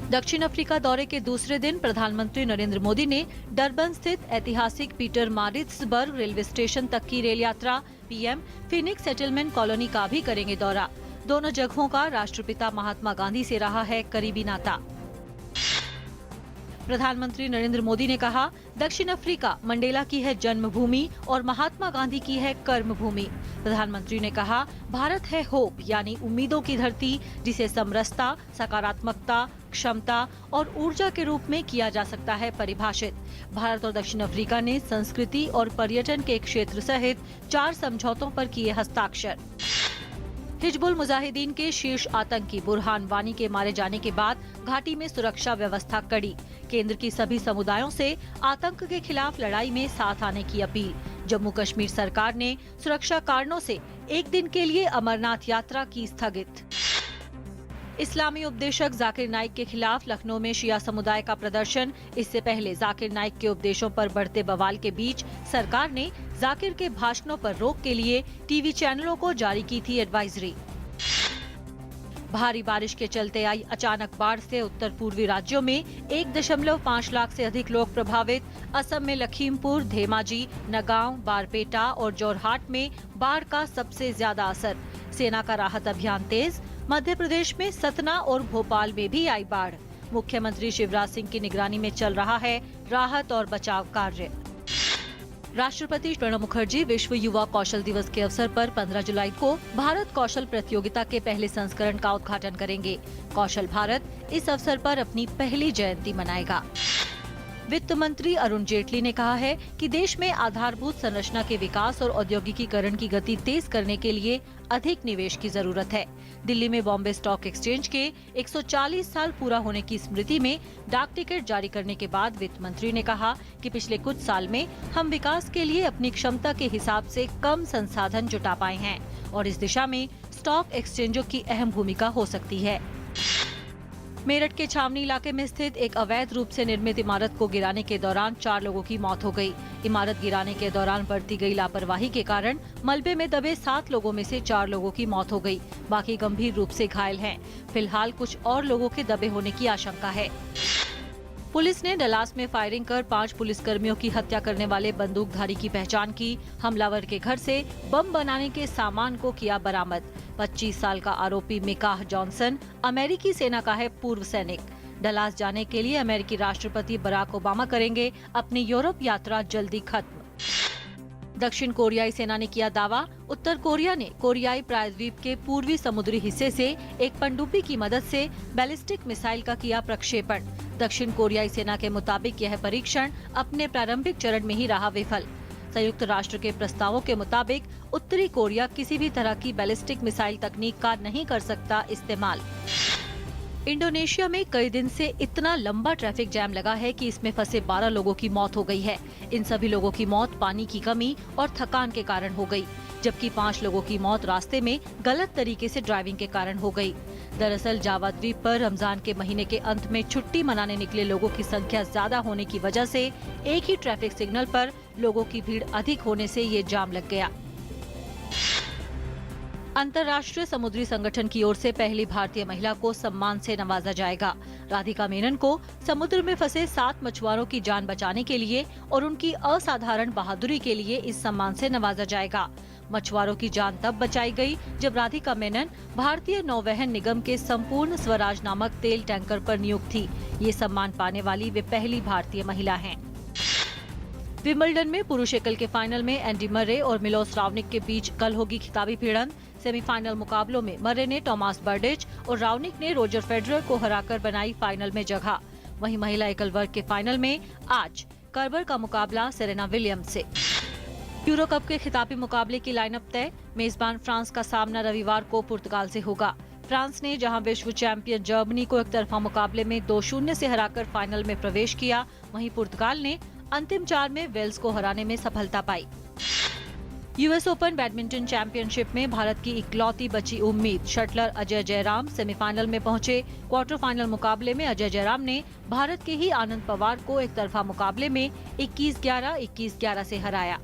दक्षिण अफ्रीका दौरे के दूसरे दिन प्रधानमंत्री नरेंद्र मोदी ने डरबन स्थित ऐतिहासिक पीटर मारिट्सबर्ग रेलवे स्टेशन तक की रेल यात्रा, पीएम फिनिक्स सेटलमेंट कॉलोनी का भी करेंगे दौरा। दोनों जगहों का राष्ट्रपिता महात्मा गांधी से रहा है करीबी नाता। प्रधानमंत्री नरेंद्र मोदी ने कहा, दक्षिण अफ्रीका मंडेला की है जन्मभूमि और महात्मा गांधी की है कर्मभूमि। प्रधानमंत्री ने कहा, भारत है होप यानी उम्मीदों की धरती, जिसे समरसता, सकारात्मकता, क्षमता और ऊर्जा के रूप में किया जा सकता है परिभाषित। भारत और दक्षिण अफ्रीका ने संस्कृति और पर्यटन के क्षेत्र सहित 4 समझौतों पर किए हस्ताक्षर। हिजबुल मुजाहिदीन के शीर्ष आतंकी बुरहान वानी के मारे जाने के बाद घाटी में सुरक्षा व्यवस्था कड़ी। केंद्र की सभी समुदायों से आतंक के खिलाफ लड़ाई में साथ आने की अपील। जम्मू कश्मीर सरकार ने सुरक्षा कारणों से एक दिन के लिए अमरनाथ यात्रा की स्थगित। इस्लामी उपदेशक जाकिर नाइक के खिलाफ लखनऊ में शिया समुदाय का प्रदर्शन। इससे पहले जाकिर नाइक के उपदेशों पर बढ़ते बवाल के बीच सरकार ने जाकिर के भाषणों पर रोक के लिए टीवी चैनलों को जारी की थी एडवाइजरी। भारी बारिश के चलते आई अचानक बाढ़ से उत्तर पूर्वी राज्यों में 1.5 लाख से अधिक लोग प्रभावित। असम में लखीमपुर, धेमाजी, नगांव, बारपेटा और जोरहाट में बाढ़ का सबसे ज्यादा असर। सेना का राहत अभियान तेज। मध्य प्रदेश में सतना और भोपाल में भी आई बाढ़। मुख्यमंत्री शिवराज सिंह की निगरानी में चल रहा है राहत और बचाव कार्य। राष्ट्रपति प्रणब मुखर्जी विश्व युवा कौशल दिवस के अवसर पर 15 जुलाई को भारत कौशल प्रतियोगिता के पहले संस्करण का उद्घाटन करेंगे। कौशल भारत इस अवसर पर अपनी पहली जयंती मनाएगा। वित्त मंत्री अरुण जेटली ने कहा है कि देश में आधारभूत संरचना के विकास और औद्योगिकीकरण की गति तेज करने के लिए अधिक निवेश की जरूरत है। दिल्ली में बॉम्बे स्टॉक एक्सचेंज के 140 साल पूरा होने की स्मृति में डाक टिकट जारी करने के बाद वित्त मंत्री ने कहा कि पिछले कुछ साल में हम विकास के लिए अपनी क्षमता के हिसाब से कम संसाधन जुटा पाए हैं और इस दिशा में स्टॉक एक्सचेंजों की अहम भूमिका हो सकती है। मेरठ के छावनी इलाके में स्थित एक अवैध रूप से निर्मित इमारत को गिराने के दौरान 4 लोगों की मौत हो गई। इमारत गिराने के दौरान बरती गई लापरवाही के कारण मलबे में दबे 7 लोगों में से 4 लोगों की मौत हो गई। बाकी गंभीर रूप से घायल हैं। फिलहाल कुछ और लोगों के दबे होने की आशंका है। पुलिस ने डलास में फायरिंग कर 5 पुलिसकर्मियों की हत्या करने वाले बंदूकधारी की पहचान की। हमलावर के घर से बम बनाने के सामान को किया बरामद। 25 साल का आरोपी मिकाह जॉनसन अमेरिकी सेना का है पूर्व सैनिक। डलास जाने के लिए अमेरिकी राष्ट्रपति बराक ओबामा करेंगे अपनी यूरोप यात्रा जल्दी खत्म। दक्षिण कोरियाई सेना ने किया दावा, उत्तर कोरिया ने कोरियाई प्रायद्वीप के पूर्वी समुद्री हिस्से से एक पनडुब्बी की मदद से बैलिस्टिक मिसाइल का किया प्रक्षेपण। दक्षिण कोरियाई सेना के मुताबिक यह परीक्षण अपने प्रारंभिक चरण में ही रहा विफल। संयुक्त राष्ट्र के प्रस्तावों के मुताबिक उत्तरी कोरिया किसी भी तरह की बैलिस्टिक मिसाइल तकनीक का नहीं कर सकता इस्तेमाल। इंडोनेशिया में कई दिन से इतना लंबा ट्रैफिक जैम लगा है कि इसमें फंसे 12 लोगों की मौत हो गई है। इन सभी लोगों की मौत पानी की कमी और थकान के कारण हो गई, जबकि 5 लोगों की मौत रास्ते में गलत तरीके से ड्राइविंग के कारण हो गई। दरअसल जावा द्वीप पर रमजान के महीने के अंत में छुट्टी मनाने निकले लोगों की संख्या ज्यादा होने की वजह से एक ही ट्रैफिक सिग्नल पर लोगों की भीड़ अधिक होने से ये जाम लग गया। अंतर्राष्ट्रीय समुद्री संगठन की ओर से पहली भारतीय महिला को सम्मान से नवाजा जाएगा। राधिका मेनन को समुद्र में फंसे 7 मछुआरों की जान बचाने के लिए और उनकी असाधारण बहादुरी के लिए इस सम्मान से नवाजा जाएगा। मछुआरों की जान तब बचाई गई जब राधिका मेनन भारतीय नौवहन निगम के संपूर्ण स्वराज नामक तेल टैंकर पर नियुक्त थी। ये सम्मान पाने वाली वे पहली भारतीय महिला हैं। विंबलडन में पुरुष एकल के फाइनल में एंडी मर्रे और मिलोस रावनिक के बीच कल होगी खिताबी भिड़ंत। सेमीफाइनल मुकाबलों में मर्रे ने टॉमस बर्डिच और रावनिक ने रोजर फेडरर को हराकर बनाई फाइनल में जगह। वहीं महिला एकल वर्ग के फाइनल में आज कर्बर का मुकाबला सेरेना विलियम्स से। यूरो कप के खिताबी मुकाबले की लाइनअप तय। मेजबान फ्रांस का सामना रविवार को पुर्तगाल से होगा। फ्रांस ने जहां विश्व चैंपियन जर्मनी को एक तरफा मुकाबले में 2-0 से हराकर फाइनल में प्रवेश किया, वहीं पुर्तगाल ने अंतिम 4 में वेल्स को हराने में सफलता पाई। यूएस ओपन बैडमिंटन चैंपियनशिप में भारत की इकलौती बची उम्मीद शटलर अजय जयराम सेमीफाइनल में पहुंचे। क्वार्टर फाइनल मुकाबले में अजय जयराम ने भारत के ही आनंद पवार को एक तरफा मुकाबले में 21-11, 21-11 से हराया।